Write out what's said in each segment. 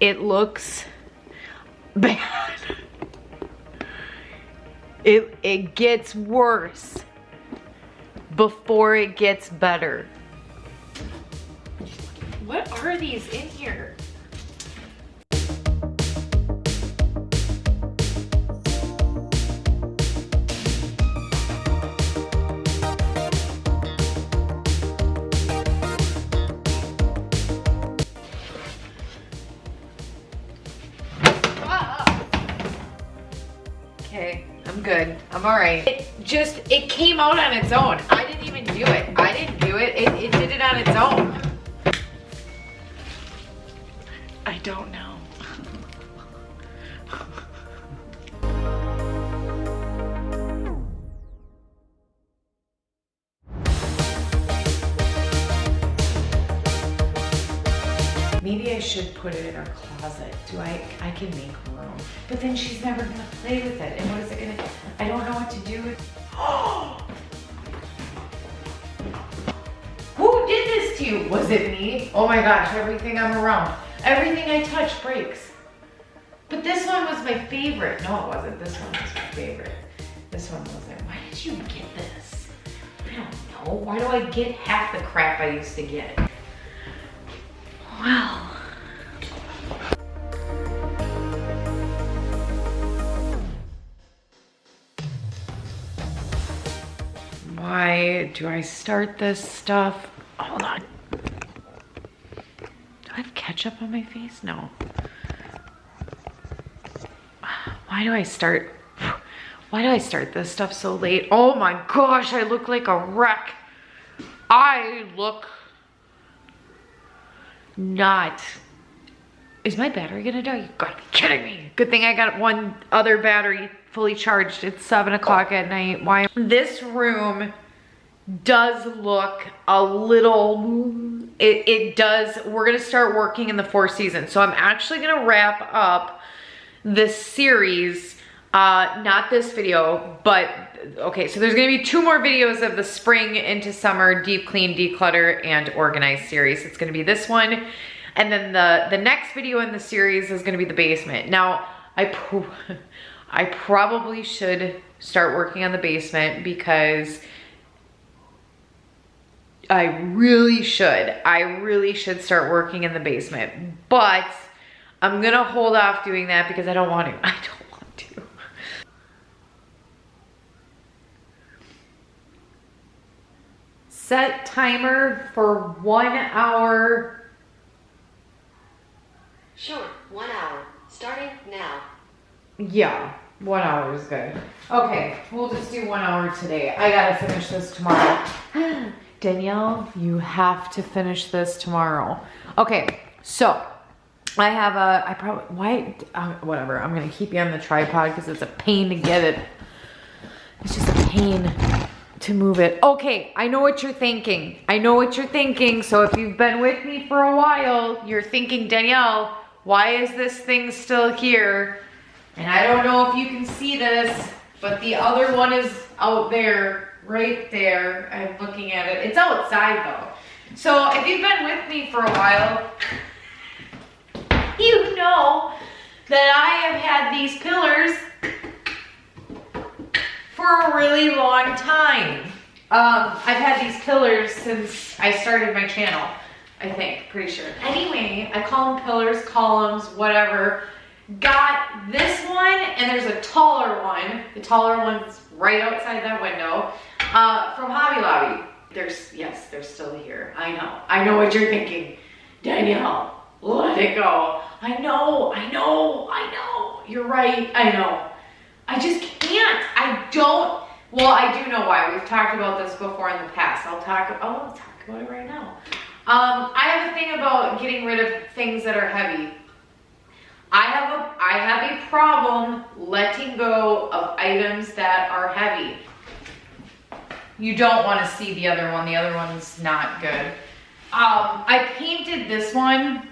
It looks bad. It gets worse before it gets better. What are these in here? Okay, I'm good. I'm all right. It came out on its own. I didn't even do it. I didn't do it. It did it on its own. I don't know. Maybe I should put it in our closet. I can make room. But then she's never gonna play with it. And what is it gonna, I don't know what to do with. Who did this to you? Was it me? Oh my gosh, everything I'm around. Everything I touch breaks. But this one was my favorite. No, it wasn't. This one was my favorite. This one wasn't. Why did you get this? I don't know. Why do I get half the crap I used to get? Well. Why do I start this stuff? Hold on. Do I have ketchup on my face? No. Why do I start this stuff so late? Oh my gosh, I look like a wreck. I look not. Is my battery gonna die? You gotta be kidding me. Good thing I got one other battery fully charged. It's 7 o'clock at night. Why? This room does look a little, it does. We're gonna start working in the 4 seasons. So I'm actually gonna wrap up this series, not this video, but okay, so there's gonna be 2 more videos of the spring into summer deep clean, declutter, and organize series. It's gonna be this one, and then the next video in the series is gonna be the basement. Now, I probably should start working on the basement because I really should start working in the basement, but I'm gonna hold off doing that because I don't want to. I don't want to. Set timer for 1 hour. Sure, 1 hour. Starting now. Yeah, 1 hour is good. Okay, we'll just do 1 hour today. I gotta finish this tomorrow. Danielle, you have to finish this tomorrow. Okay, so I have whatever. I'm gonna keep you on the tripod because it's a pain to get it. It's just a pain to move it. Okay, I know what you're thinking. So if you've been with me for a while, you're thinking, Danielle, why is this thing still here? And I don't know if you can see this, but the other one is out there, right there. I'm looking at it. It's outside though. So if you've been with me for a while, you know that I have had these pillars for a really long time. I've had these pillars since I started my channel, I think, pretty sure. Anyway, I call them pillars, columns, whatever. Got this one, and there's a taller one. The taller one's right outside that window, from Hobby Lobby. They're still here. I know what you're thinking. Danielle, let it go. I know. You're right, I know. I just can't. Well, I do know why. We've talked about this before in the past. I'll talk about it right now. I have a thing about getting rid of things that are heavy. I have a problem letting go of items that are heavy. You don't want to see the other one. The other one's not good. I painted this one.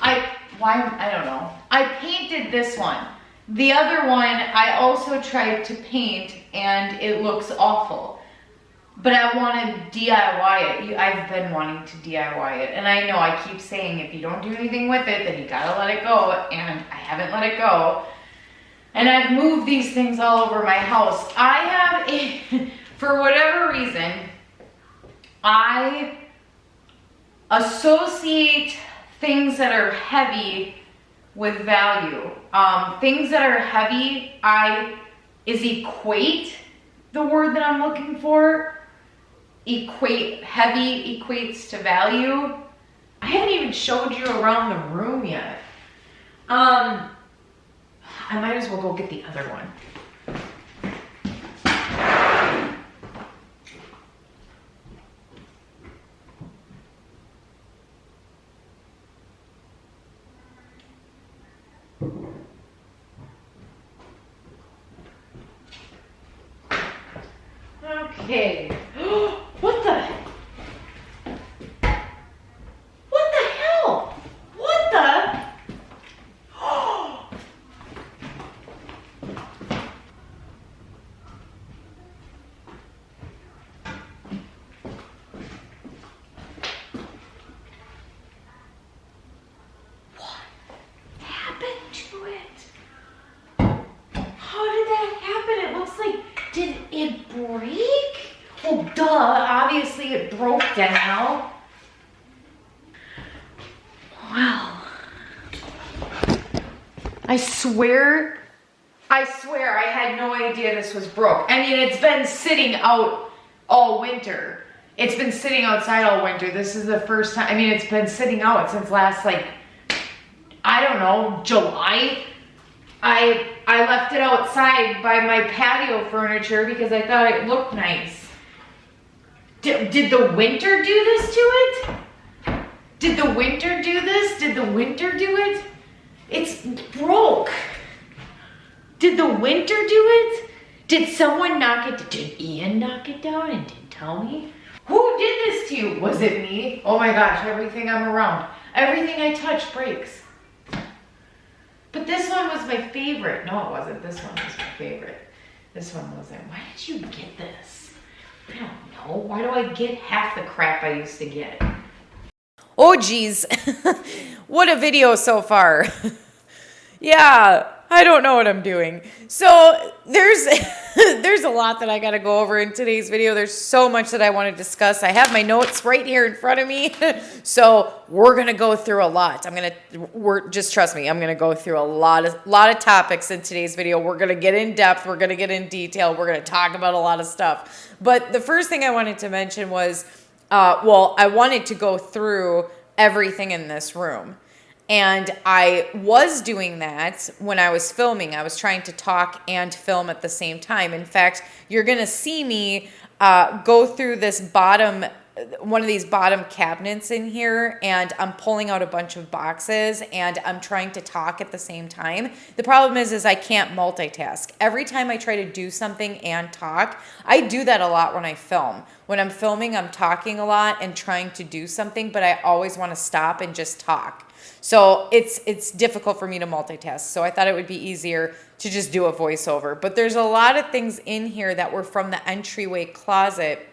I don't know. I painted this one. The other one I also tried to paint and it looks awful. but I want to DIY it. I've been wanting to DIY it. And I know I keep saying if you don't do anything with it, then you gotta let it go. And I haven't let it go. And I've moved these things all over my house. I have, for whatever reason, I associate things that are heavy with value. Things that are heavy, equate the word that I'm looking for. Heavy equates to value. I haven't even showed you around the room yet. I might as well go get the other one. Okay. What the hell? What the? What happened to it? How did that happen? It looks like, did it break? Well, duh, obviously it broke down. Wow. I swear I had no idea this was broke. I mean, it's been sitting out all winter. It's been sitting outside all winter. This is the first time, I mean, it's been sitting out since last, like, I don't know, July. I left it outside by my patio furniture because I thought it looked nice. Did the winter do this to it? Did the winter do this? Did the winter do it? It's broke. Did the winter do it? Did someone knock it? Did Ian knock it down and didn't tell me? Who did this to you? Was it me? Oh my gosh, everything I'm around. Everything I touch breaks. But this one was my favorite. No, it wasn't. This one was my favorite. This one wasn't. Why did you get this? I don't know. Why do I get half the crap I used to get? Oh, geez. What a video so far. Yeah, I don't know what I'm doing. So there's a lot that I got to go over in today's video. There's so much that I want to discuss. I have my notes right here in front of me. So we're going to go through a lot. Just trust me, I'm going to go through a lot of topics in today's video. We're going to get in depth. We're going to get in detail. We're going to talk about a lot of stuff. But the first thing I wanted to mention was, I wanted to go through everything in this room. And I was doing that when I was filming. I was trying to talk and film at the same time. In fact, you're going to see me go through one of these bottom cabinets in here, and I'm pulling out a bunch of boxes and I'm trying to talk at the same time. The problem is I can't multitask. Every time I try to do something and talk, I do that a lot when I film. When I'm filming, I'm talking a lot and trying to do something, but I always want to stop and just talk. So it's difficult for me to multitask. So I thought it would be easier to just do a voiceover. But there's a lot of things in here that were from the entryway closet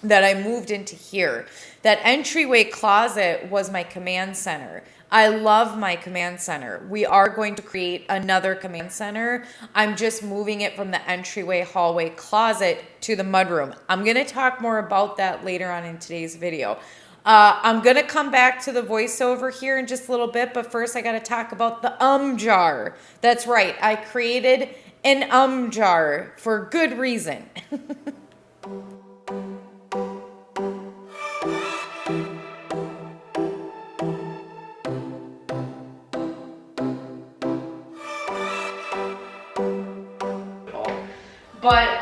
that I moved into here. That entryway closet was my command center. I love my command center. We are going to create another command center. I'm just moving it from the entryway hallway closet to the mudroom. I'm going to talk more about that later on in today's video. I'm going to come back to the voiceover here in just a little bit, but first I got to talk about the jar. That's right. I created an jar for good reason. But,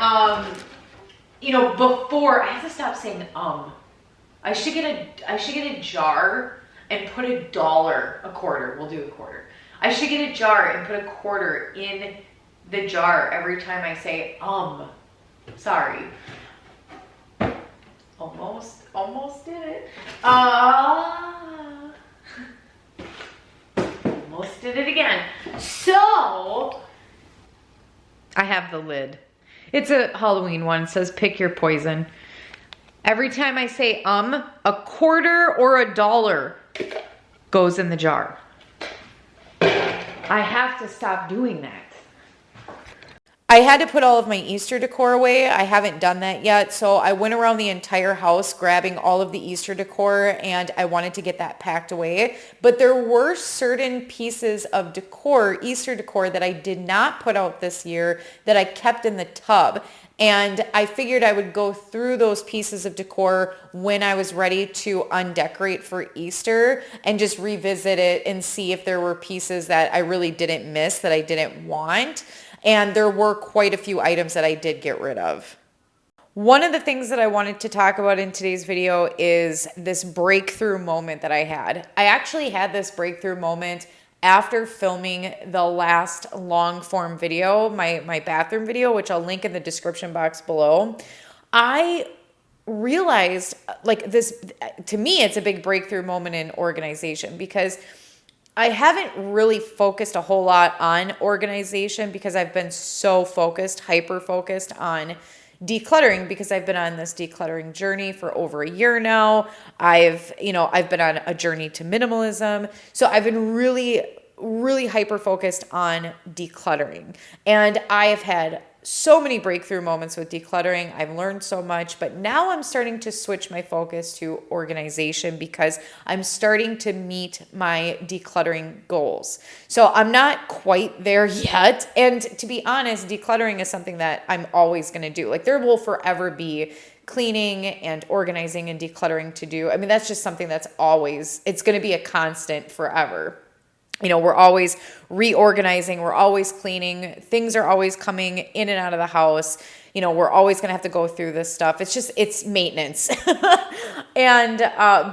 before, I have to stop saying I should get a jar and put a quarter. We'll do a quarter. I should get a jar and put a quarter in the jar every time I say Sorry. Almost did it. Almost did it again. So I have the lid. It's a Halloween one. It says pick your poison. Every time I say a quarter or $1 goes in the jar. I have to stop doing that. I had to put all of my Easter decor away. I haven't done that yet. So I went around the entire house grabbing all of the Easter decor, and I wanted to get that packed away. But there were certain pieces of decor, Easter decor, that I did not put out this year that I kept in the tub. And I figured I would go through those pieces of decor when I was ready to undecorate for Easter and just revisit it and see if there were pieces that I really didn't miss, that I didn't want. And there were quite a few items that I did get rid of. One of the things that I wanted to talk about in today's video is this breakthrough moment that I had. I actually had this breakthrough moment after filming the last long form video, my bathroom video, which I'll link in the description box below. I realized, like, this, to me, it's a big breakthrough moment in organization, because I haven't really focused a whole lot on organization because I've been so focused, hyper focused on decluttering, because I've been on this decluttering journey for over a year now. I've been on a journey to minimalism. So I've been really hyper focused on decluttering. And I have had so many breakthrough moments with decluttering. I've learned so much, but now I'm starting to switch my focus to organization because I'm starting to meet my decluttering goals. So I'm not quite there yet. And to be honest, decluttering is something that I'm always going to do. Like, there will forever be cleaning and organizing and decluttering to do. I mean, that's just something that's always, it's going to be a constant forever. You know, we're always reorganizing, we're always cleaning, things are always coming in and out of the house. You know, we're always going to have to go through this stuff. It's just, it's maintenance. And,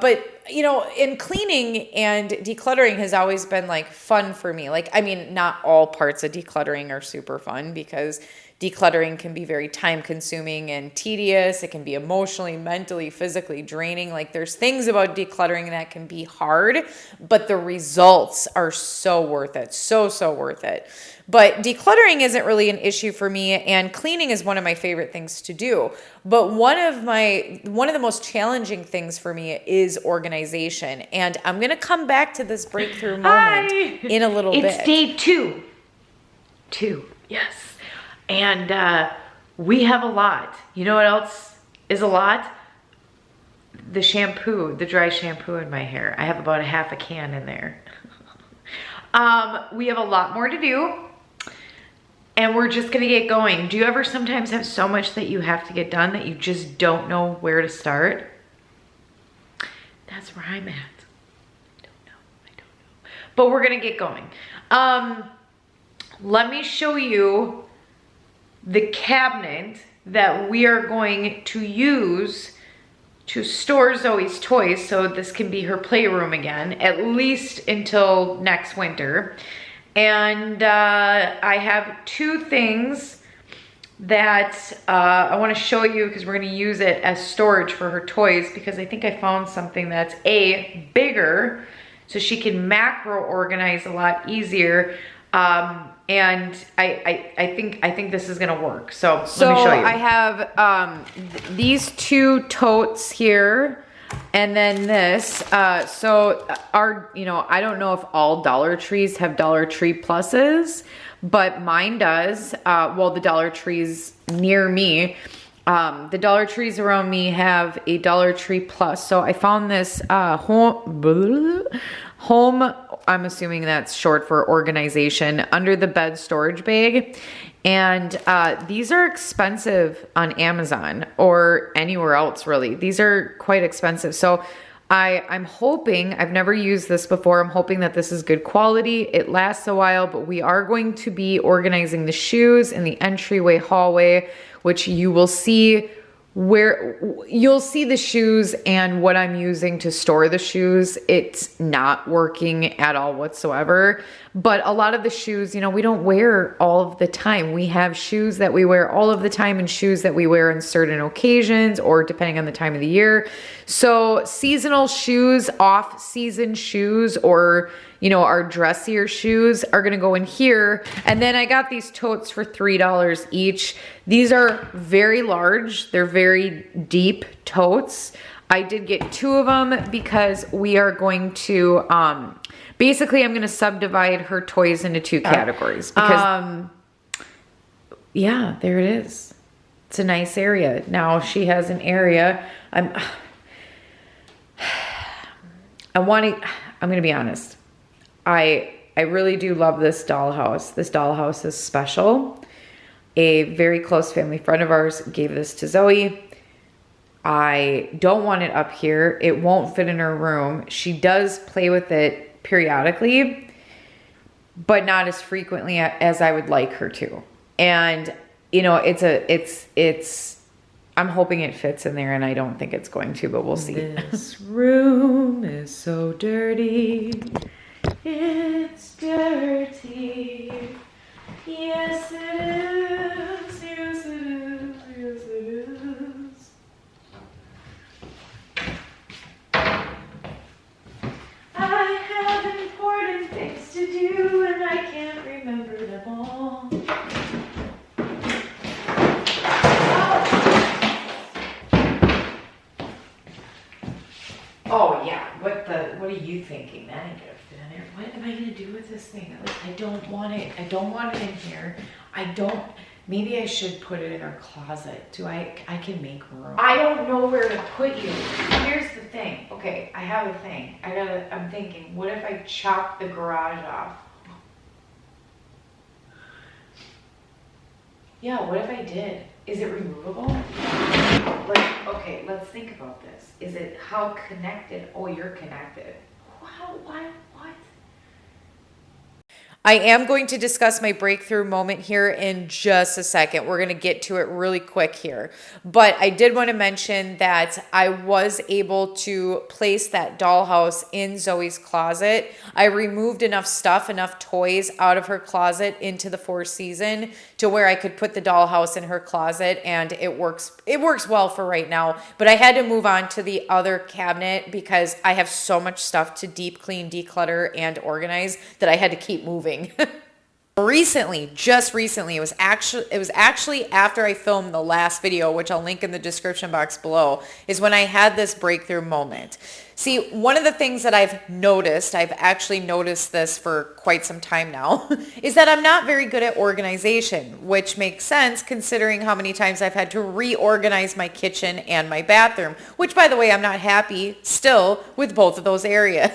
but, you know, in cleaning and decluttering has always been like fun for me. Like, I mean, not all parts of decluttering are super fun, because decluttering can be very time consuming and tedious. It can be emotionally, mentally, physically draining. Like, there's things about decluttering that can be hard, but the results are so worth it. So worth it. But decluttering isn't really an issue for me, and cleaning is one of my favorite things to do. But one of the most challenging things for me is organization. And I'm going to come back to this breakthrough moment in a little bit. It's day two. Yes. And we have a lot. You know what else is a lot? The shampoo, the dry shampoo in my hair. I have about a half a can in there. We have a lot more to do, and we're just gonna get going. Do you ever sometimes have so much that you have to get done that you just don't know where to start? That's where I'm at. I don't know. But we're gonna get going. Let me show you the cabinet that we are going to use to store Zoe's toys, so this can be her playroom again, at least until next winter. And I have two things that I want to show you, because we're going to use it as storage for her toys, because I think I found something that's bigger, so she can macro organize a lot easier. And I think this is gonna work. So let me show you. I have these two totes here, and then this. So I don't know if all Dollar Trees have Dollar Tree Pluses, but mine does. Well, the Dollar Trees near me, the Dollar Trees around me have a Dollar Tree Plus. So I found this home, I'm assuming that's short for organization, under the bed storage bag. And these are expensive on Amazon or anywhere else, really. These are quite expensive. So I'm hoping, I've never used this before, I'm hoping that this is good quality. It lasts a while, but we are going to be organizing the shoes in the entryway hallway, which you will see, where you'll see the shoes and what I'm using to store the shoes. It's not working at all whatsoever. But a lot of the shoes, you know, we don't wear all of the time. We have shoes that we wear all of the time and shoes that we wear on certain occasions or depending on the time of the year. So seasonal shoes, off-season shoes, or, you know, our dressier shoes are gonna go in here. And then I got these totes for $3 each. These are very large. They're very deep totes. I did get 2 of them because we are going to, basically I'm gonna subdivide her toys into 2 categories because, yeah, there it is. It's a nice area. Now she has an area. I'm gonna be honest. I really do love this dollhouse. This dollhouse is special. A very close family friend of ours gave this to Zoe. I don't want it up here. It won't fit in her room. She does play with it periodically, but not as frequently as I would like her to. And you know, I'm hoping it fits in there, and I don't think it's going to, but we'll see. This room is so dirty. It's dirty. Yes, it is. Yes, it is. Yes, it is. I have important things to do, and I can't remember them all. Oh yeah, what are you thinking? That ain't gonna fit in there. What am I gonna do with this thing? Like, I don't want it in here. Maybe I should put it in our closet. I can make room. I don't know where to put you. Here's the thing. Okay, I have a thing. I'm thinking, what if I chop the garage off? Yeah, what if I did? Is it removable? Like, okay, let's think about this. Is it, how connected? Oh, you're connected. Wow, what? I am going to discuss my breakthrough moment here in just a second. We're going to get to it really quick here. But I did want to mention that I was able to place that dollhouse in Zoe's closet. I removed enough stuff, enough toys out of her closet into the 4 season to where I could put the dollhouse in her closet, and it works well for right now. But I had to move on to the other cabinet because I have so much stuff to deep clean, declutter, and organize that I had to keep moving. Just recently, it was actually after I filmed the last video, which I'll link in the description box below, is when I had this breakthrough moment. See, one of the things that I've actually noticed this for quite some time now, is that I'm not very good at organization, which makes sense considering how many times I've had to reorganize my kitchen and my bathroom, which, by the way, I'm not happy still with both of those areas.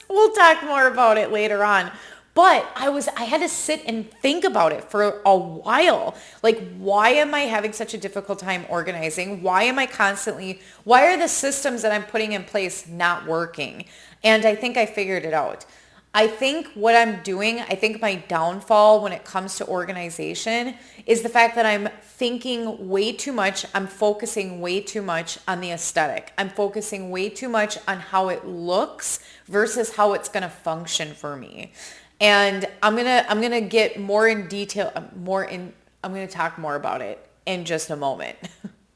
We'll talk more about it later on. But I had to sit and think about it for a while. Like, why am I having such a difficult time organizing? Why are the systems that I'm putting in place not working? And I think I figured it out. I think what I'm doing, my downfall when it comes to organization is the fact that I'm thinking way too much. I'm focusing way too much on the aesthetic. I'm focusing way too much on how it looks versus how it's going to function for me. And I'm gonna get more in detail. I'm gonna talk more about it in just a moment.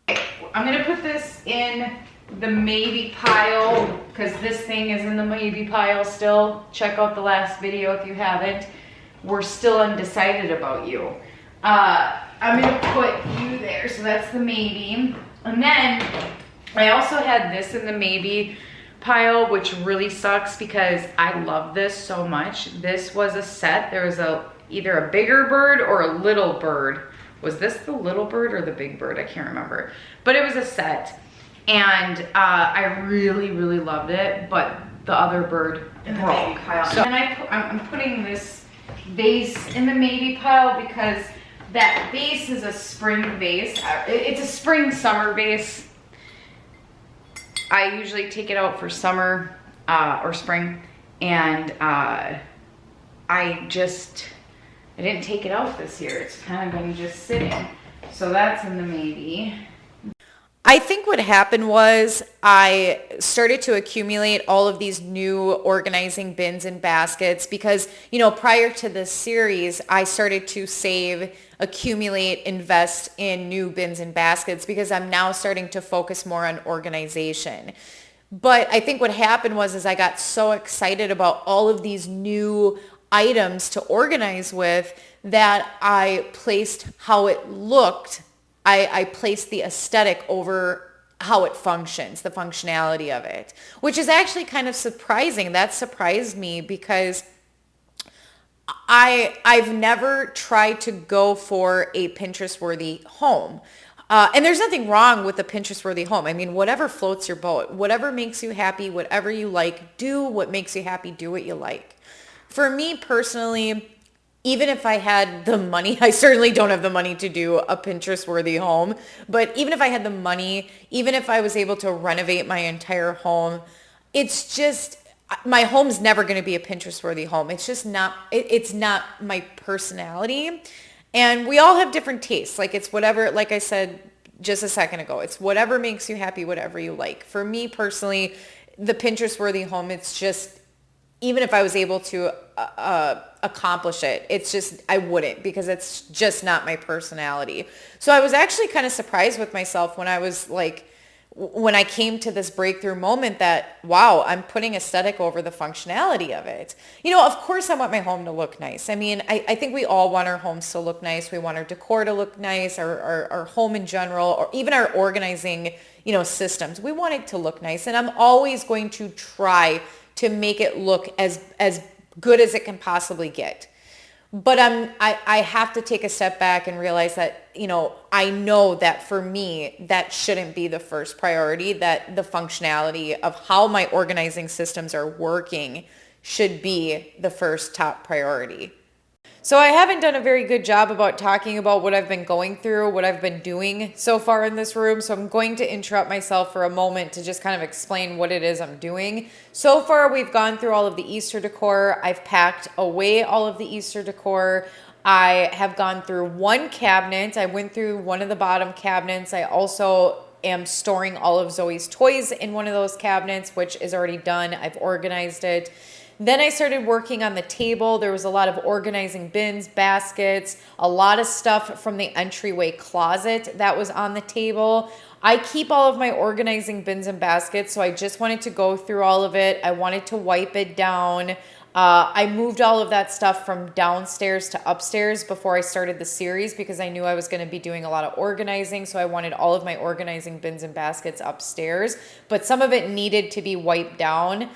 I'm gonna put this in the maybe pile because this thing is in the maybe pile still. Check out the last video if you haven't. We're still undecided about you. I'm gonna put you there, so that's the maybe. And then I also had this in the maybe pile, which really sucks because I love this so much. This was a set. There was either a bigger bird or a little bird. Was this the little bird or the big bird? I can't remember. But it was a set. And I really, really loved it. But the other bird broke. So and I'm putting this vase in the maybe pile because that vase is a spring vase. It's a spring summer vase. I usually take it out for summer or spring, and I didn't take it out this year. It's kind of been just sitting. So that's in the maybe. I think what happened was I started to accumulate all of these new organizing bins and baskets because, you know, prior to this series, I started to save, accumulate, invest in new bins and baskets because I'm now starting to focus more on organization. But I think what happened was I got so excited about all of these new items to organize with that I placed how it looked. I placed the aesthetic over how it functions, the functionality of it, which is actually kind of surprising. That surprised me because I've never tried to go for a Pinterest-worthy home. And there's nothing wrong with a Pinterest-worthy home. I mean, whatever floats your boat, whatever makes you happy, whatever you like, do what makes you happy, do what you like. For me personally, even if I had the money, I certainly don't have the money to do a Pinterest-worthy home, but even if I had the money, even if I was able to renovate my entire home, it's just, my home's never going to be a Pinterest-worthy home. It's just not, it's not my personality. And we all have different tastes. Like it's whatever, like I said just a second ago, it's whatever makes you happy, whatever you like. For me personally, the Pinterest-worthy home, it's just, even if I was able to accomplish it, it's just, I wouldn't, because it's just not my personality. So I was actually kind of surprised with myself when I was like, when I came to this breakthrough moment that, wow, I'm putting aesthetic over the functionality of it. You know, of course I want my home to look nice. I mean, I think we all want our homes to look nice. We want our decor to look nice, our home in general, or even our organizing, you know, systems. We want it to look nice. And I'm always going to try to make it look as good as it can possibly get. But I have to take a step back and realize that, you know, I know that for me, that shouldn't be the first priority, that the functionality of how my organizing systems are working should be the first top priority. So I haven't done a very good job about talking about what I've been going through, what I've been doing so far in this room. So I'm going to interrupt myself for a moment to just kind of explain what it is I'm doing. So far, we've gone through all of the Easter decor. I've packed away all of the Easter decor. I have gone through one cabinet. I went through one of the bottom cabinets. I also am storing all of Zoe's toys in one of those cabinets, which is already done. I've organized it. Then I started working on the table. There was a lot of organizing bins, baskets, a lot of stuff from the entryway closet that was on the table. I keep all of my organizing bins and baskets, so I just wanted to go through all of it. I wanted to wipe it down. I moved all of that stuff from downstairs to upstairs before I started the series because I knew I was going to be doing a lot of organizing. So I wanted all of my organizing bins and baskets upstairs, but some of it needed to be wiped down.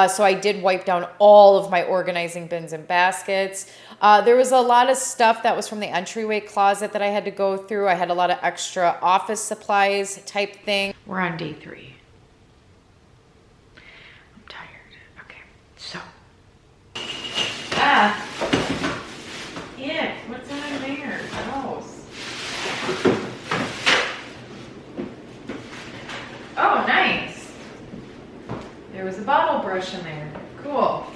So I did wipe down all of my organizing bins and baskets. There was a lot of stuff that was from the entryway closet that I had to go through. I had a lot of extra office supplies type thing. We're on day 3. I'm tired. Okay, so. Yeah, what's in there? Gross. Oh, nice. There was a bottle brush in there. Cool.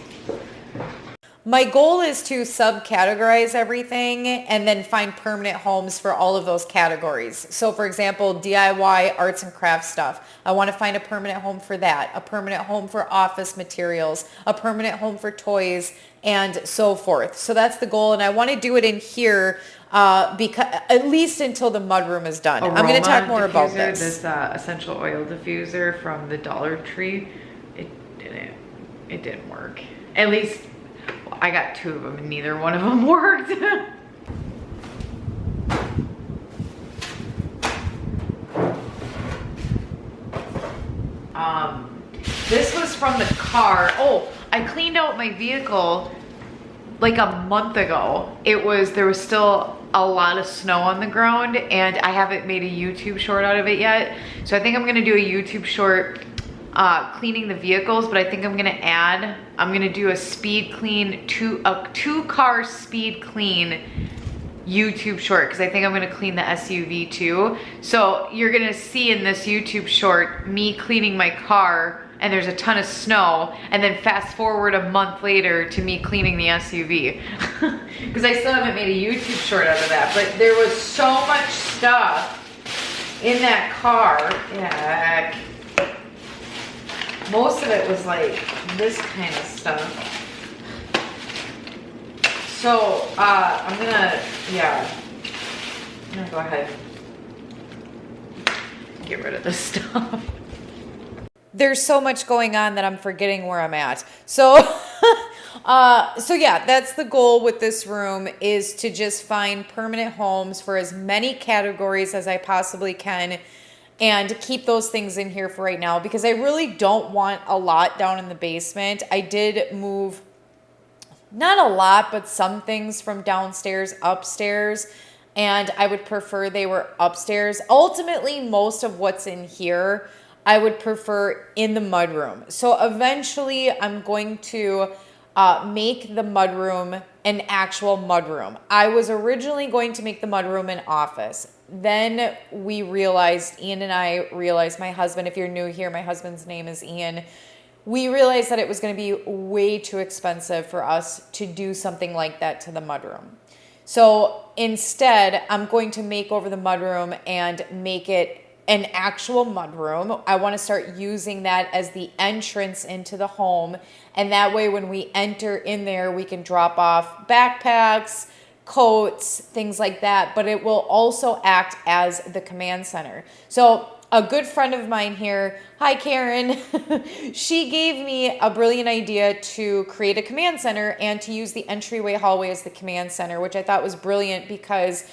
My goal is to subcategorize everything and then find permanent homes for all of those categories. So for example, DIY, arts and crafts stuff. I want to find a permanent home for that, a permanent home for office materials, a permanent home for toys, and so forth. So that's the goal, and I want to do it in here because at least until the mudroom is done. I'm going to talk more about this. This essential oil diffuser from the Dollar Tree, it didn't work. At least I got 2 of them and neither one of them worked. This was from the car. Oh, I cleaned out my vehicle like a month ago. There was still a lot of snow on the ground and I haven't made a YouTube short out of it yet. So I think I'm gonna do a YouTube short cleaning the vehicles, but I think I'm gonna do a speed clean, a 2-car speed clean YouTube short, because I think I'm gonna clean the SUV too. So you're gonna see in this YouTube short me cleaning my car and there's a ton of snow, and then fast forward a month later to me cleaning the SUV. Because I still haven't made a YouTube short out of that, but there was so much stuff in that car. Yeah. Most of it was like this kind of stuff. So I'm gonna go ahead and get rid of this stuff. there's so much going on that I'm forgetting where I'm at. So, so yeah, that's the goal with this room, is to just find permanent homes for as many categories as I possibly can and keep those things in here for right now, because I really don't want a lot down in the basement. I did move, not a lot, but some things from downstairs upstairs, and I would prefer they were upstairs. Ultimately, most of what's in here I would prefer in the mudroom. So eventually I'm going to make the mudroom an actual mudroom. I was originally going to make the mudroom an office. Then we realized, Ian and I realized, my husband, if you're new here, my husband's name is Ian. We realized that it was going to be way too expensive for us to do something like that to the mudroom. So instead, I'm going to make over the mudroom and make it an actual mudroom. I want to start using that as the entrance into the home. And that way, when we enter in there, we can drop off backpacks, coats, things like that. But it will also act as the command center. So a good friend of mine here, hi Karen, she gave me a brilliant idea to create a command center and to use the entryway hallway as the command center, which I thought was brilliant because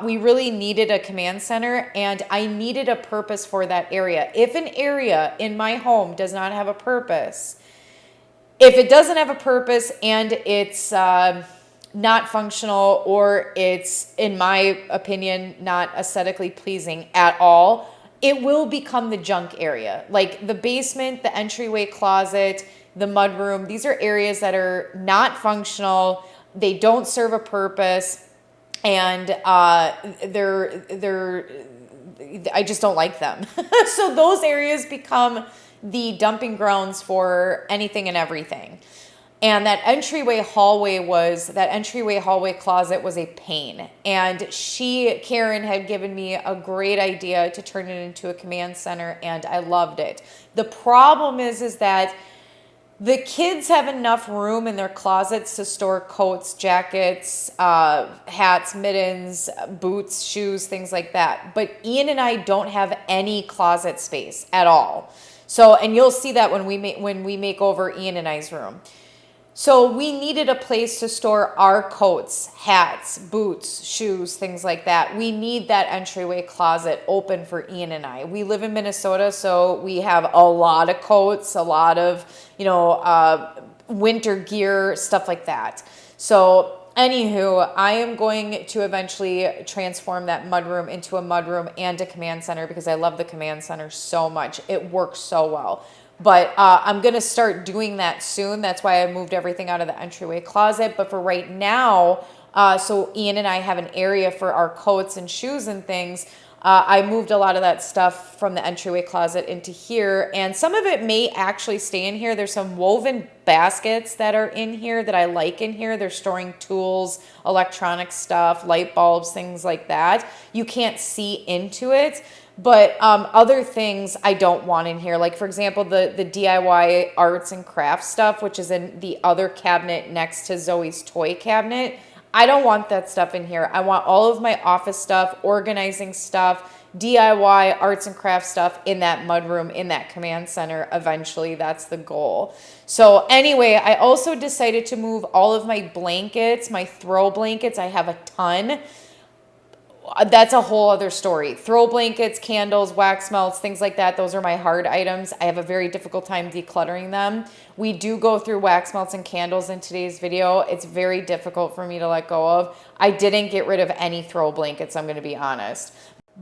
we really needed a command center and I needed a purpose for that area. If an area in my home does not have a purpose, if it doesn't have a purpose and it's not functional, or it's, in my opinion, not aesthetically pleasing at all, it will become the junk area. Like the basement, the entryway closet, the mudroom, these are areas that are not functional. They don't serve a purpose, and I just don't like them. So those areas become the dumping grounds for anything and everything. And that entryway hallway closet was a pain. And Karen had given me a great idea to turn it into a command center, and I loved it. The problem is that the kids have enough room in their closets to store coats, jackets, hats, mittens, boots, shoes, things like that. But Ian and I don't have any closet space at all. So, and you'll see that when we make over Ian and I's room. So we needed a place to store our coats, hats, boots, shoes, things like that. We need that entryway closet open for Ian and I. We live in Minnesota, so we have a lot of coats, a lot of, winter gear, stuff like that. So anywho, I am going to eventually transform that mudroom into a mudroom and a command center because I love the command center so much. It works so well. But I'm going to start doing that soon. That's why I moved everything out of the entryway closet. But for right now, so Ian and I have an area for our coats and shoes and things. I moved a lot of that stuff from the entryway closet into here. And some of it may actually stay in here. There's some woven baskets that are in here that I like in here. They're storing tools, electronic stuff, light bulbs, things like that. You can't see into it. But other things I don't want in here, like for example, the DIY arts and crafts stuff, which is in the other cabinet next to Zoe's toy cabinet. I don't want that stuff in here. I want all of my office stuff, organizing stuff, DIY arts and crafts stuff in that mudroom, in that command center. Eventually, that's the goal. So anyway, I also decided to move all of my blankets, my throw blankets. I have a ton. That's a whole other story. Throw blankets, candles, wax melts, things like that. Those are my hard items. I have a very difficult time decluttering them. We do go through wax melts and candles in today's video. It's very difficult for me to let go of. I didn't get rid of any throw blankets, I'm going to be honest.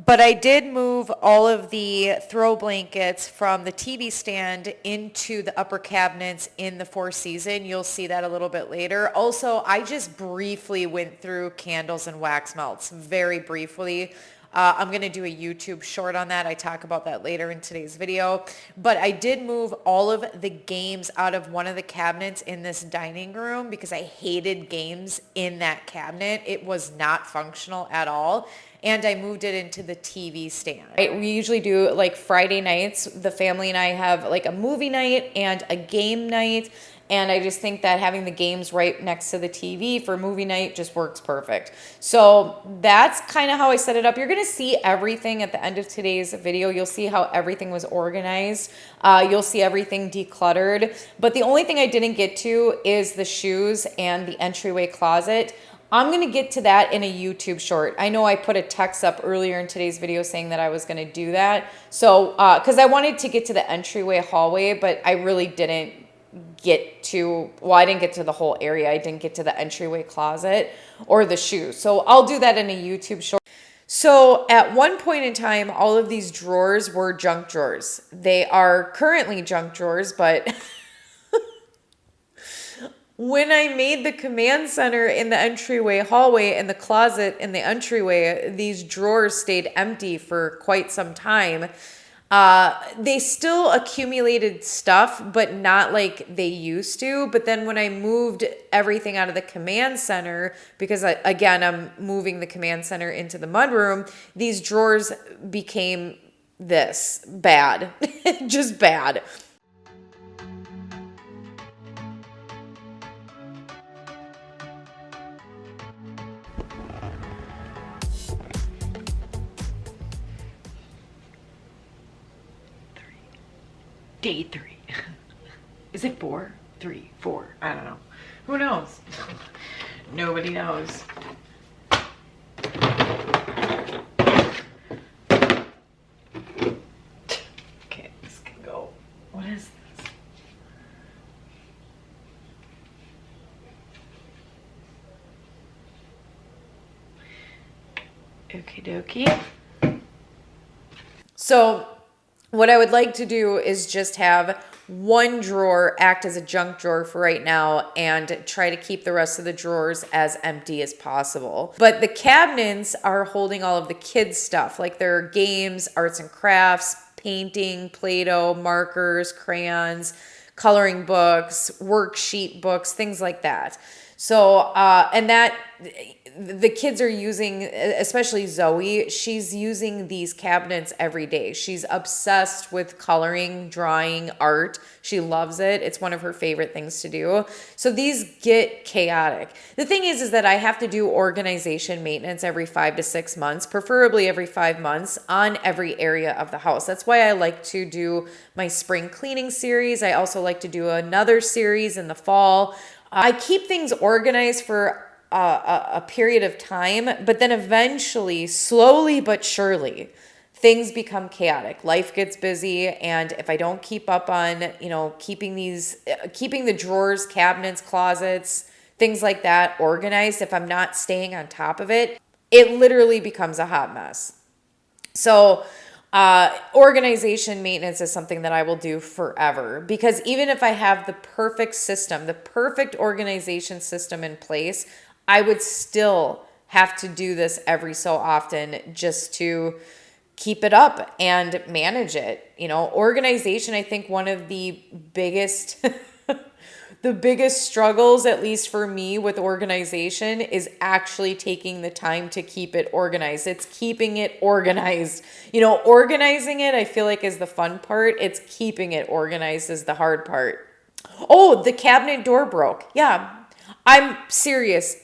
But I did move all of the throw blankets from the TV stand into the upper cabinets in the Four Seasons. You'll see that a little bit later. Also, I just briefly went through candles and wax melts, very briefly. I'm going to do a YouTube short on that. I talk about that later in today's video. But I did move all of the games out of one of the cabinets in this dining room because I hated games in that cabinet. It was not functional at all. And I moved it into the TV stand. We usually do like Friday nights. The family and I have like a movie night and a game night. And I just think that having the games right next to the TV for movie night just works perfect. So that's kind of how I set it up. You're going to see everything at the end of today's video. You'll see how everything was organized. You'll see everything decluttered. But the only thing I didn't get to is the shoes and the entryway closet. I'm going to get to that in a YouTube short. I know I put a text up earlier in today's video saying that I was going to do that. So, because I wanted to get to the entryway hallway, but I really didn't get to, well, I didn't get to the whole area. I didn't get to the entryway closet or the shoes. So I'll do that in a YouTube short. So at one point in time, all of these drawers were junk drawers. They are currently junk drawers, but when I made the command center in the entryway hallway and the closet in the entryway, these drawers stayed empty for quite some time. They still accumulated stuff, but not like they used to. But then when I moved everything out of the command center, because again, I'm moving the command center into the mudroom, these drawers became this bad, just bad. Day 3. Is it 4? 3, 4. I don't know. Who knows? Nobody knows. Okay, this can go. What is this? Okie dokie. So, what I would like to do is just have one drawer act as a junk drawer for right now and try to keep the rest of the drawers as empty as possible. But the cabinets are holding all of the kids' stuff, like their games, arts and crafts, painting, Play-Doh, markers, crayons, coloring books, worksheet books, things like that. So, and that the kids are using, especially Zoe, she's using these cabinets every day. She's obsessed with coloring, drawing, art. She loves it. It's one of her favorite things to do. So these get chaotic. The thing is that I have to do organization maintenance every 5 to 6 months, preferably every 5 months on every area of the house. That's why I like to do my spring cleaning series. I also like to do another series in the fall. I keep things organized for a period of time, but then eventually, slowly but surely, things become chaotic. Life gets busy, and if I don't keep up on, keeping the drawers, cabinets, closets, things like that organized, if I'm not staying on top of it, it literally becomes a hot mess. So, organization maintenance is something that I will do forever, because even if I have the perfect system, the perfect organization system in place, I would still have to do this every so often just to keep it up and manage it. Organization, I think one of the biggest the biggest struggles, at least for me with organization, is actually taking the time to keep it organized. It's keeping it organized. Organizing it, I feel like, is the fun part. It's keeping it organized is the hard part. Oh, the cabinet door broke. Yeah, I'm serious.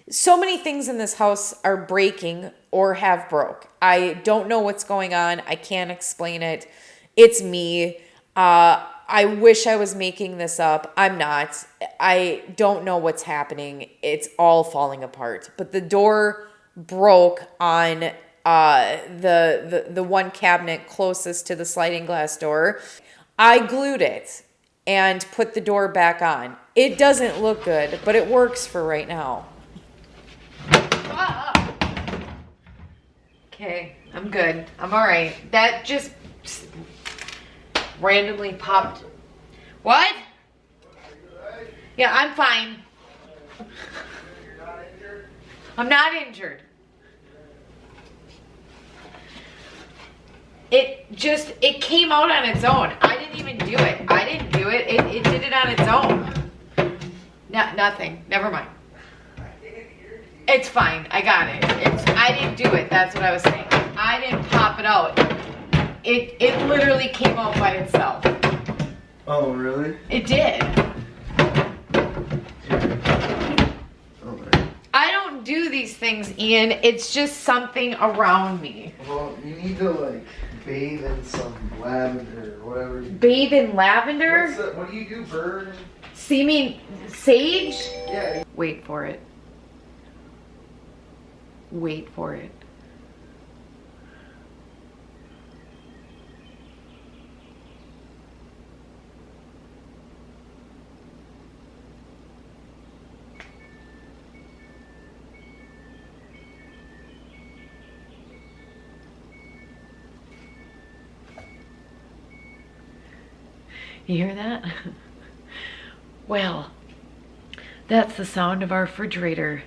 So many things in this house are breaking or have broke. I don't know what's going on. I can't explain it. It's me. I wish I was making this up. I'm not. I don't know what's happening. It's all falling apart. But the door broke on the one cabinet closest to the sliding glass door. I glued it and put the door back on. It doesn't look good, but it works for right now. Okay, I'm good. I'm all right. That just randomly popped. What? Yeah, I'm fine. I'm not injured. It came out on its own. I didn't even do it. I didn't do it. It did it on its own. Nothing. Never mind. It's fine. I got it. I didn't do it. That's what I was saying. I didn't pop it out. It literally came out by itself. Oh, really? It did. these things, Ian. It's just something around me. Well, you need to like bathe in some lavender or whatever. Bathe in lavender? What do you do, burn? See me, sage? Yeah. Wait for it. Wait for it. You hear that? Well, that's the sound of our refrigerator.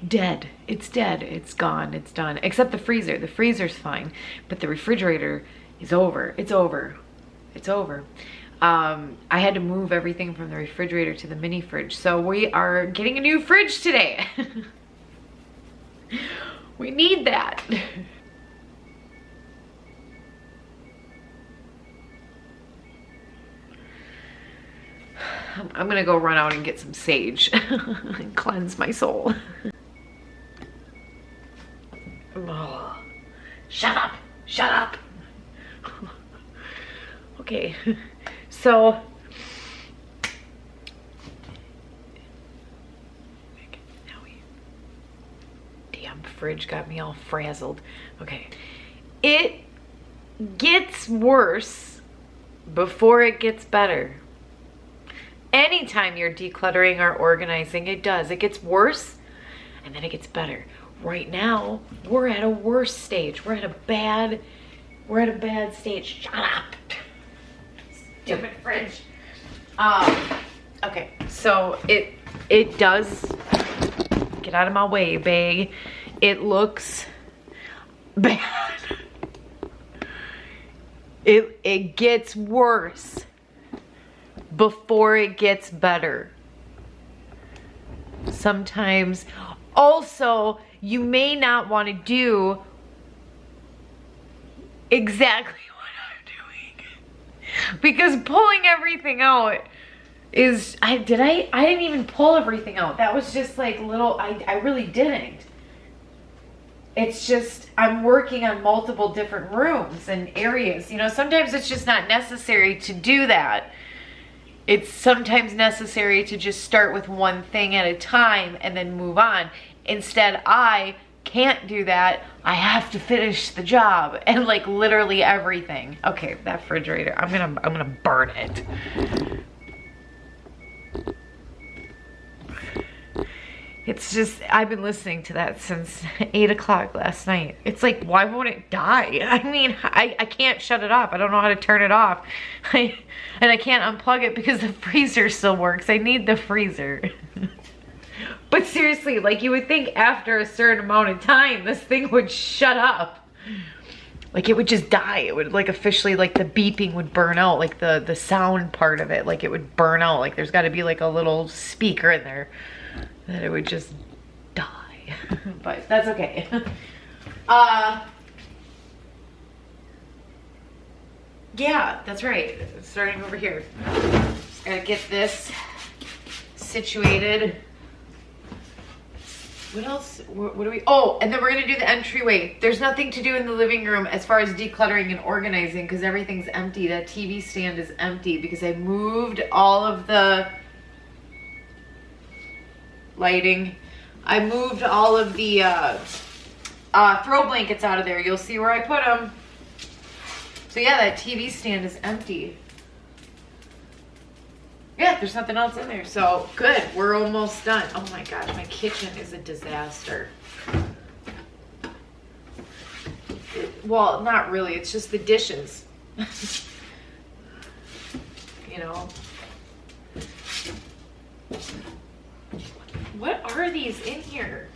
Dead. It's dead. It's gone. It's done. Except the freezer. The freezer's fine. But the refrigerator is over. It's over. It's over. I had to move everything from the refrigerator to the mini fridge. So we are getting a new fridge today. We need that. I'm gonna go run out and get some sage and cleanse my soul. Oh, shut up, shut up. Okay, so damn fridge got me all frazzled. Okay, it gets worse before it gets better. Anytime you're decluttering or organizing, it does. It gets worse and then it gets better. Right now, we're at a worse stage. We're at a bad stage. Shut up. Stupid fridge. Okay, so it does, get out of my way, babe. It looks bad. It gets worse before it gets better. Sometimes, also, you may not want to do exactly what I'm doing. Because pulling everything out is, I didn't even pull everything out. That was just like little, I really didn't. It's just, I'm working on multiple different rooms and areas. You know, sometimes it's just not necessary to do that. It's sometimes necessary to just start with one thing at a time and then move on. Instead, I can't do that. I have to finish the job and like literally everything. Okay, that refrigerator, I'm gonna burn it. It's just, I've been listening to that since 8 o'clock last night. It's like, why won't it die? I mean, I can't shut it off. I don't know how to turn it off. And I can't unplug it because the freezer still works. I need the freezer. But seriously, like you would think after a certain amount of time, this thing would shut up. Like it would just die. It would like officially, like the beeping would burn out. Like the sound part of it, like it would burn out. Like there's gotta be like a little speaker in there that it would just die. But that's okay. Yeah, that's right. Starting over here. Just gotta get this situated. What else? What do we? Oh, and then we're gonna do the entryway. There's nothing to do in the living room as far as decluttering and organizing because everything's empty. That TV stand is empty because I moved all of the lighting. I moved all of the throw blankets out of there. You'll see where I put them. So yeah, that TV stand is empty. Yeah, there's nothing else in there. So good, we're almost done. Oh my gosh, my kitchen is a disaster. Well, not really, it's just the dishes. You know. What are these in here?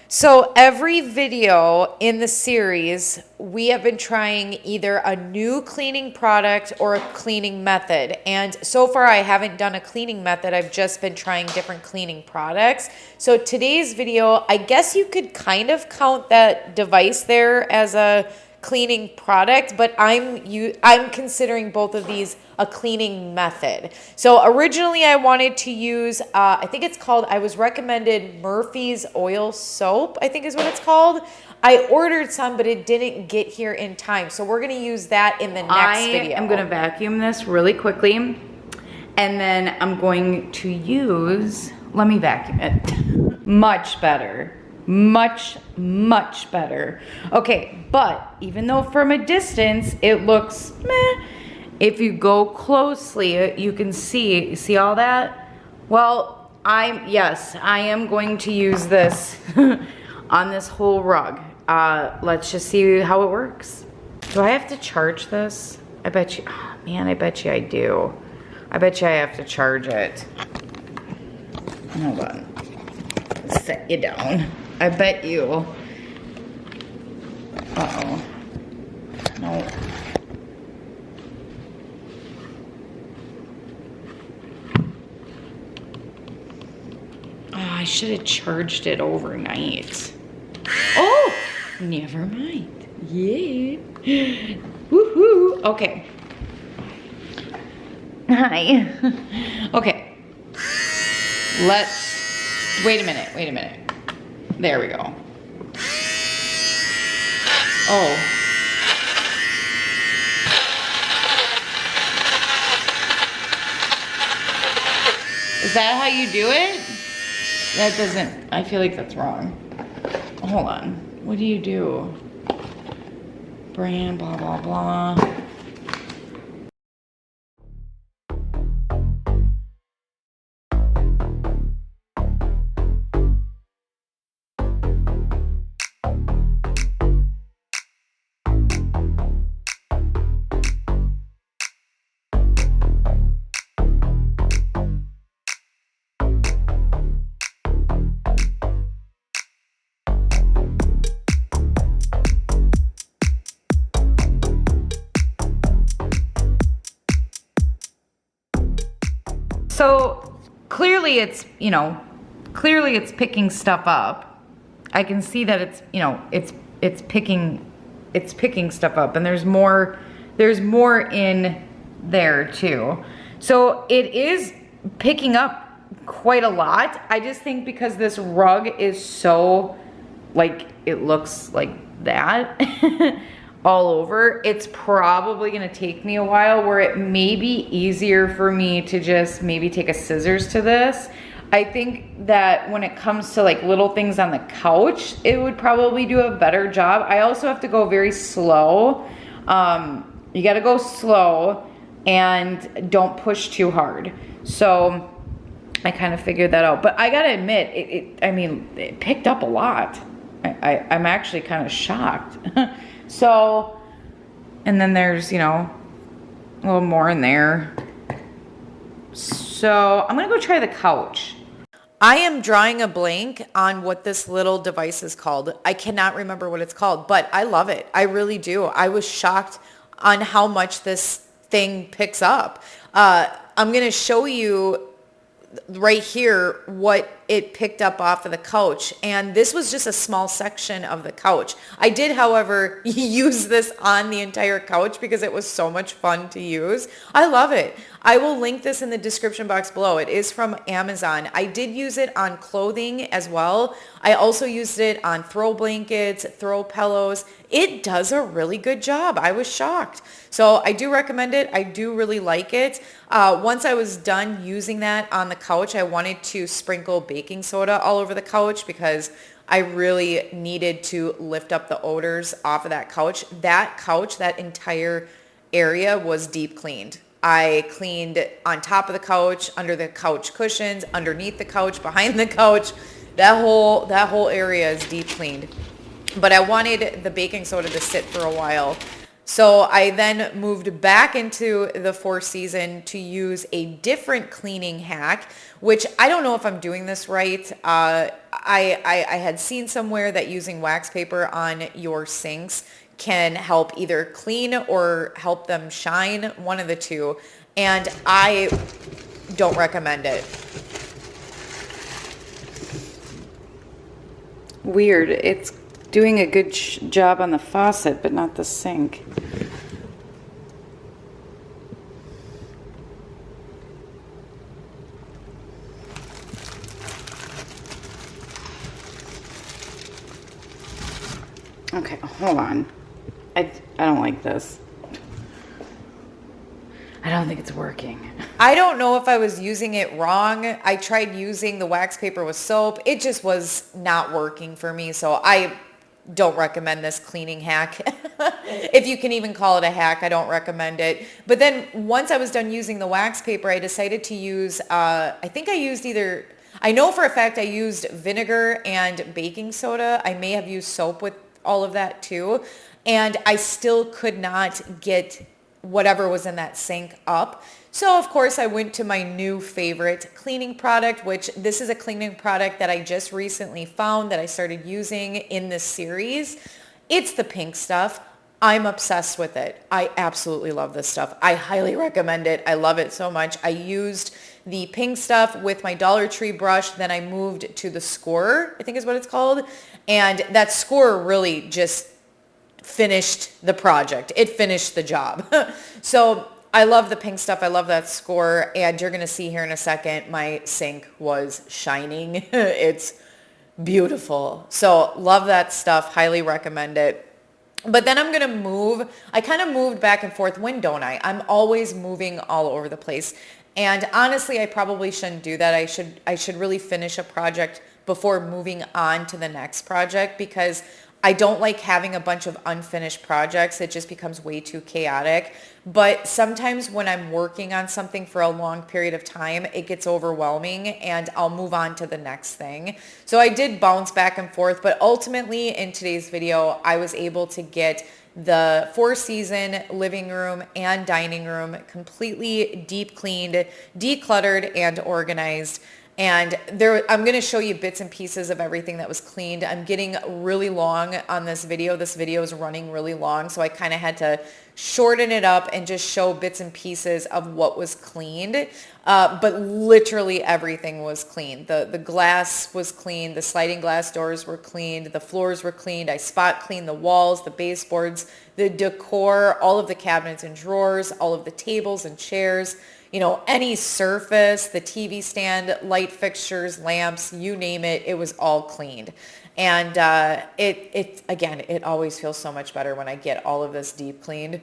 So every video in the series, we have been trying either a new cleaning product or a cleaning method. And so far I haven't done a cleaning method. I've just been trying different cleaning products. So today's video, I guess you could kind of count that device there as a cleaning product, but I'm considering both of these a cleaning method. So originally I wanted to use, I think it's called, I was recommended Murphy's Oil Soap, I think is what it's called. I ordered some, but it didn't get here in time. So we're gonna use that in the next video. I'm gonna vacuum this really quickly, and then I'm going to use, let me vacuum it. Much better. Much better. Okay, but even though from a distance it looks meh, if you go closely, you can see all that? Well, I am going to use this on this whole rug. Let's just see how it works. Do I have to charge this? I bet you, oh man, I bet you I do. I bet you I have to charge it. Hold on. Set you down. I bet you. Uh-oh. No. Oh, I should have charged it overnight. Oh, never mind. Yeah. Woohoo. Okay. Hi. Okay. Let's, wait a minute. There we go. Oh. Is that how you do it? That doesn't, I feel like that's wrong. Hold on. What do you do? Brand, blah, blah, blah. So clearly it's, clearly it's picking stuff up. I can see that it's, it's picking stuff up, and there's more in there too. So it is picking up quite a lot. I just think because this rug is so, like, it looks like that all over, it's probably gonna take me a while, where it may be easier for me to just maybe take a scissors to this. I think that when it comes to like little things on the couch, it would probably do a better job. I also have to go very slow. You gotta go slow and don't push too hard. So I kind of figured that out, but I gotta admit, it picked up a lot. I'm actually kind of shocked. So, and then there's, a little more in there. So I'm gonna go try the couch. I am drawing a blank on what this little device is called. I cannot remember what it's called, but I love it. I really do. I was shocked on how much this thing picks up. I'm gonna show you right here what it picked up off of the couch, and this was just a small section of the couch. I did, however, use this on the entire couch because it was so much fun to use. I love it. I will link this in the description box below. It is from Amazon. I did use it on clothing as well. I also used it on throw blankets, throw pillows. It does a really good job. I was shocked. So I do recommend it. I do really like it. Once I was done using that on the couch, I wanted to sprinkle baking soda all over the couch because I really needed to lift up the odors off of that couch. That entire area was deep cleaned. I cleaned on top of the couch, under the couch cushions, underneath the couch, behind the couch. That whole area is deep cleaned. But I wanted the baking soda to sit for a while. So I then moved back into the Four Season to use a different cleaning hack, which I don't know if I'm doing this right. I had seen somewhere that using wax paper on your sinks can help either clean or help them shine, one of the two, and I don't recommend it. Weird, it's doing a good job on the faucet, but not the sink. Okay, hold on. I don't like this. I don't think it's working. I don't know if I was using it wrong. I tried using the wax paper with soap. It just was not working for me. So I don't recommend this cleaning hack. If you can even call it a hack, I don't recommend it. But then once I was done using the wax paper, I decided to use, I think I used either, I know for a fact I used vinegar and baking soda. I may have used soap with all of that too. And I still could not get whatever was in that sink up. So of course I went to my new favorite cleaning product, which this is a cleaning product that I just recently found that I started using in this series. It's the pink stuff. I'm obsessed with it. I absolutely love this stuff. I highly recommend it. I love it so much. I used the pink stuff with my Dollar Tree brush. Then I moved to the Scorer, I think is what it's called. And that Scorer really just finished the project. It finished the job. So I love the pink stuff. I love that Scorer. And you're going to see here in a second, my sink was shining. It's beautiful. So love that stuff. Highly recommend it. But then I'm going to move. I kind of moved back and forth. When don't I? I'm always moving all over the place. And honestly, I probably shouldn't do that. I should really finish a project before moving on to the next project, because I don't like having a bunch of unfinished projects. It just becomes way too chaotic. But sometimes when I'm working on something for a long period of time, it gets overwhelming and I'll move on to the next thing. So I did bounce back and forth, but ultimately in today's video, I was able to get the 4-season living room and dining room completely deep cleaned, decluttered, and organized. And I'm going to show you bits and pieces of everything that was cleaned. I'm getting really long on this video. This video is running really long, so I kind of had to shorten it up and just show bits and pieces of what was cleaned. But literally everything was cleaned. The glass was cleaned. The sliding glass doors were cleaned. The floors were cleaned. I spot cleaned the walls, the baseboards, the decor, all of the cabinets and drawers, all of the tables and chairs. You know, any surface, the TV stand, light fixtures, lamps, you name it, it was all cleaned. And it always feels so much better when I get all of this deep cleaned.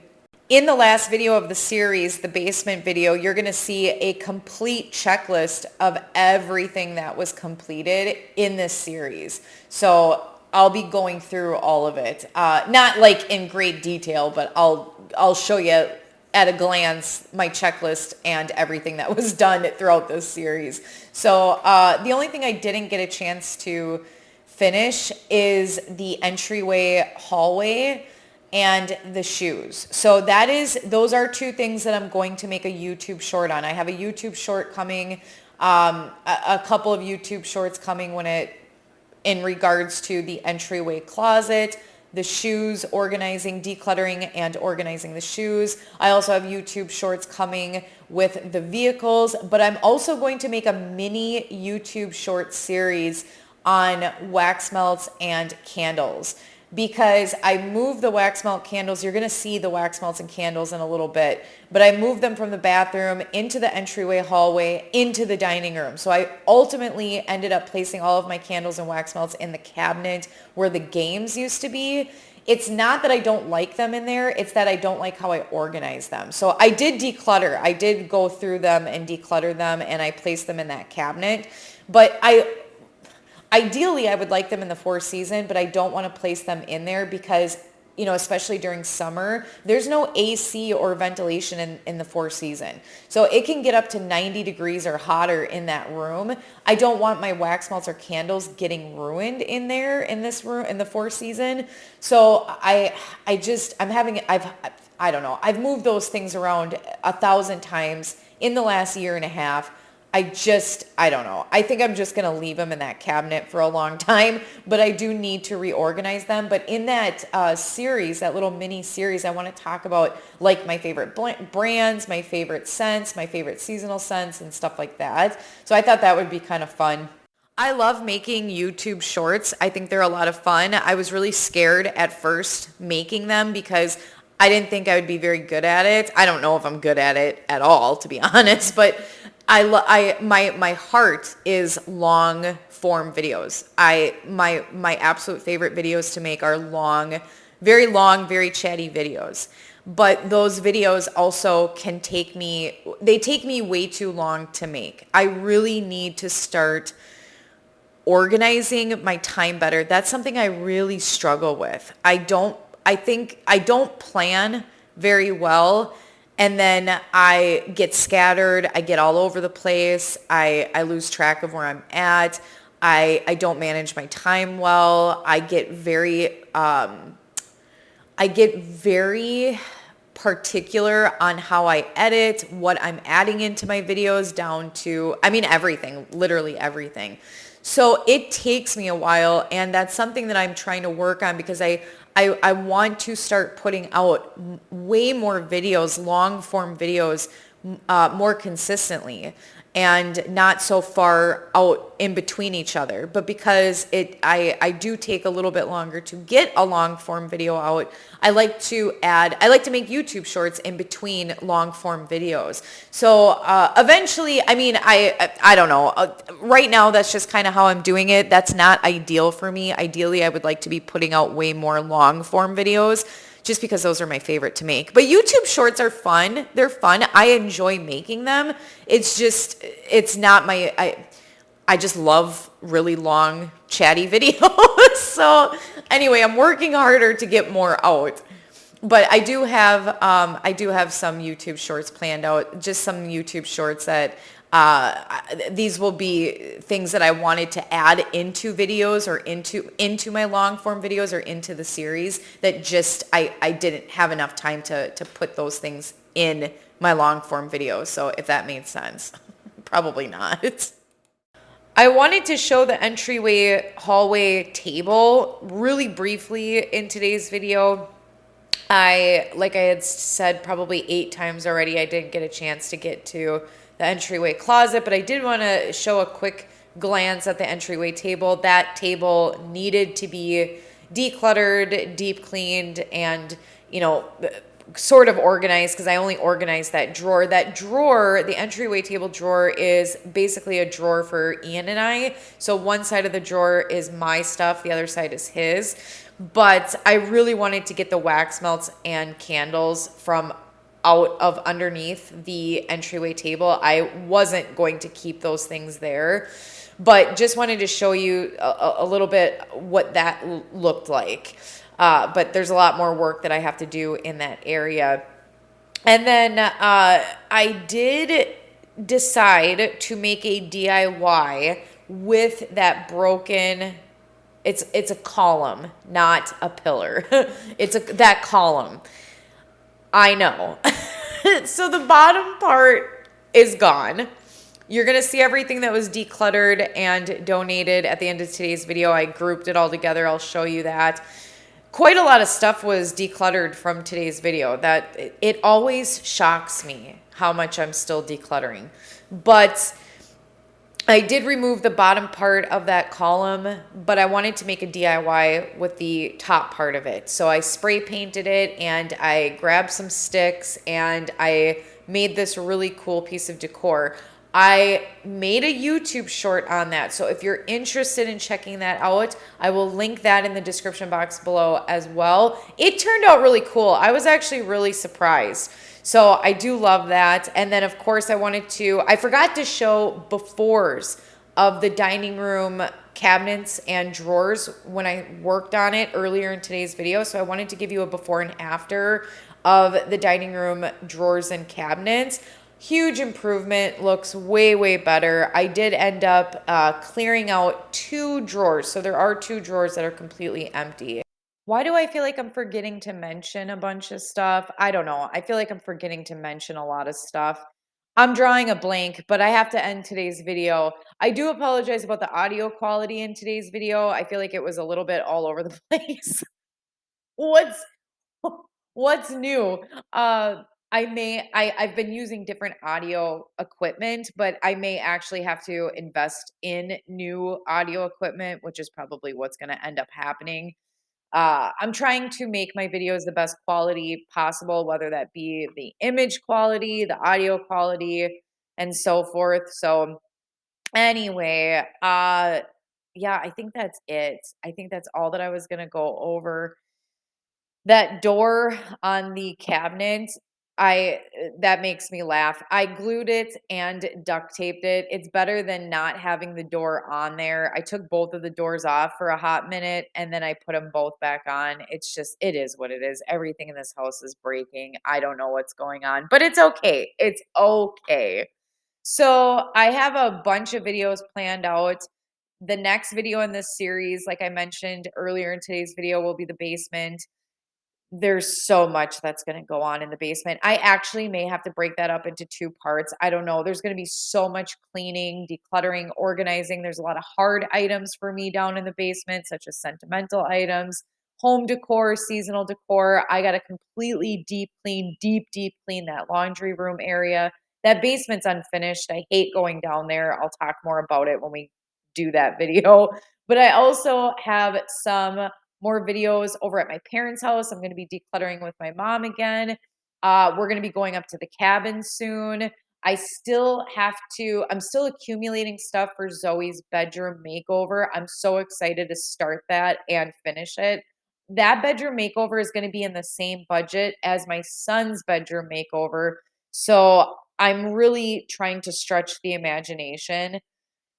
In the last video of the series, the basement video, you're going to see a complete checklist of everything that was completed in this series. So I'll be going through all of it. Not like in great detail, but I'll show you at a glance my checklist and everything that was done throughout this series. So the only thing I didn't get a chance to finish is the entryway hallway and the shoes. So those are two things that I'm going to make a YouTube short on. I have a YouTube short coming, a couple of YouTube shorts coming in regards to the entryway closet, the shoes, decluttering and organizing the shoes. I also have YouTube shorts coming with the vehicles, but I'm also going to make a mini YouTube short series on wax melts and candles, because I moved the wax melt candles. You're going to see the wax melts and candles in a little bit, but I moved them from the bathroom into the entryway hallway into the dining room. So I ultimately ended up placing all of my candles and wax melts in the cabinet where the games used to be. It's not that I don't like them in there. It's that I don't like how I organize them. So I did declutter. I did go through them and declutter them, and I placed them in that cabinet. But ideally, I would like them in the 4-season, but I don't want to place them in there because, you know, especially during summer, there's no AC or ventilation in the 4-season. So it can get up to 90 degrees or hotter in that room. I don't want my wax melts or candles getting ruined in there in this room in the 4-season. So I don't know. I've moved those things around 1,000 times in the last year and a half. I don't know. I think I'm just going to leave them in that cabinet for a long time, but I do need to reorganize them. But in that series, that little mini series, I want to talk about like my favorite brands, my favorite scents, my favorite seasonal scents and stuff like that. So I thought that would be kind of fun. I love making YouTube shorts. I think they're a lot of fun. I was really scared at first making them because I didn't think I would be very good at it. I don't know if I'm good at it at all, to be honest, but my heart is long form videos. My absolute favorite videos to make are long, very chatty videos. But those videos also they take me way too long to make. I really need to start organizing my time better. That's something I really struggle with. I think I don't plan very well, and then I get scattered. I get all over the place. I lose track of where I'm at. I don't manage my time well. I get very particular on how I edit, what I'm adding into my videos down to, I mean, everything, literally everything. So it takes me a while, and that's something that I'm trying to work on because I want to start putting out way more videos, long form videos, more consistently, and not so far out in between each other. But because I do take a little bit longer to get a long form video out, I like to make YouTube shorts in between long form videos. So eventually, I mean, I don't know. Right now, that's just kind of how I'm doing it. That's not ideal for me. Ideally, I would like to be putting out way more long form videos, just because those are my favorite to make. But YouTube shorts are fun. They're fun. I enjoy making them. It's not I just love really long, chatty videos. So anyway, I'm working harder to get more out. But I do have some YouTube shorts planned out, just some YouTube shorts that these will be things that I wanted to add into videos or into my long form videos or into the series that just I didn't have enough time to put those things in my long form videos. So if that made sense, probably not. I wanted to show the entryway hallway table really briefly in today's video. Like I had said probably 8 times already, I didn't get a chance to get to the entryway closet, but I did want to show a quick glance at the entryway table. That table needed to be decluttered, deep cleaned, and, sort of organized, because I only organized that drawer. That drawer, the entryway table drawer, is basically a drawer for Ian and I. So one side of the drawer is my stuff, the other side is his. But I really wanted to get the wax melts and candles from out of underneath the entryway table. I wasn't going to keep those things there, but just wanted to show you a little bit what that looked like. But there's a lot more work that I have to do in that area. And then I did decide to make a DIY with that broken, it's a column, not a pillar. That column. I know. So the bottom part is gone. You're going to see everything that was decluttered and donated at the end of today's video. I grouped it all together. I'll show you that. Quite a lot of stuff was decluttered from today's video. That it always shocks me how much I'm still decluttering. But I did remove the bottom part of that column, but I wanted to make a DIY with the top part of it. So I spray painted it, and I grabbed some sticks, and I made this really cool piece of decor. I made a YouTube short on that. So if you're interested in checking that out, I will link that in the description box below as well. It turned out really cool. I was actually really surprised. So I do love that. And then of course I forgot to show befores of the dining room cabinets and drawers when I worked on it earlier in today's video. So I wanted to give you a before and after of the dining room drawers and cabinets. Huge improvement, looks way, way better. I did end up clearing out 2 drawers. So there are 2 drawers that are completely empty. Why do I feel like I'm forgetting to mention a bunch of stuff? I don't know. I feel like I'm forgetting to mention a lot of stuff. I'm drawing a blank, but I have to end today's video. I do apologize about the audio quality in today's video. I feel like it was a little bit all over the place. What's new? I've been using different audio equipment, but I may actually have to invest in new audio equipment, which is probably what's going to end up happening. I'm trying to make my videos the best quality possible, whether that be the image quality, the audio quality, and so forth. So anyway, yeah, I think that's it. I think that's all that I was going to go over. That door on the cabinet, that makes me laugh. I glued it and duct taped it. It's better than not having the door on there. I took both of the doors off for a hot minute and then I put them both back on. It's just, it is what it is. Everything in this house is breaking. I don't know what's going on, but it's okay. It's okay. So I have a bunch of videos planned out. The next video in this series, like I mentioned earlier in today's video, will be the basement. There's so much that's gonna go on in the basement. I actually may have to break that up into 2 parts. I don't know. There's gonna be so much cleaning, decluttering, organizing. There's a lot of hard items for me down in the basement, such as sentimental items, home decor, seasonal decor. I gotta completely deep clean that laundry room area. That basement's unfinished. I hate going down there. I'll talk more about it when we do that video. But I also have some more videos over at my parents' house. I'm going to be decluttering with my mom again. We're going to be going up to the cabin soon. I'm still accumulating stuff for Zoe's bedroom makeover. I'm so excited to start that and finish it. That bedroom makeover is going to be in the same budget as my son's bedroom makeover. So I'm really trying to stretch the imagination.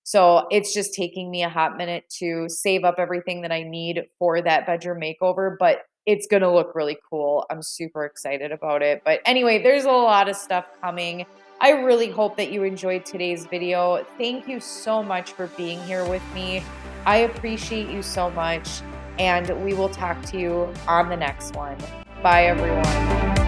So it's just taking me a hot minute to save up everything that I need for that bedroom makeover, but it's going to look really cool. I'm super excited about it. But anyway, there's a lot of stuff coming. I really hope that you enjoyed today's video. Thank you so much for being here with me. I appreciate you so much, and we will talk to you on the next one. Bye, everyone.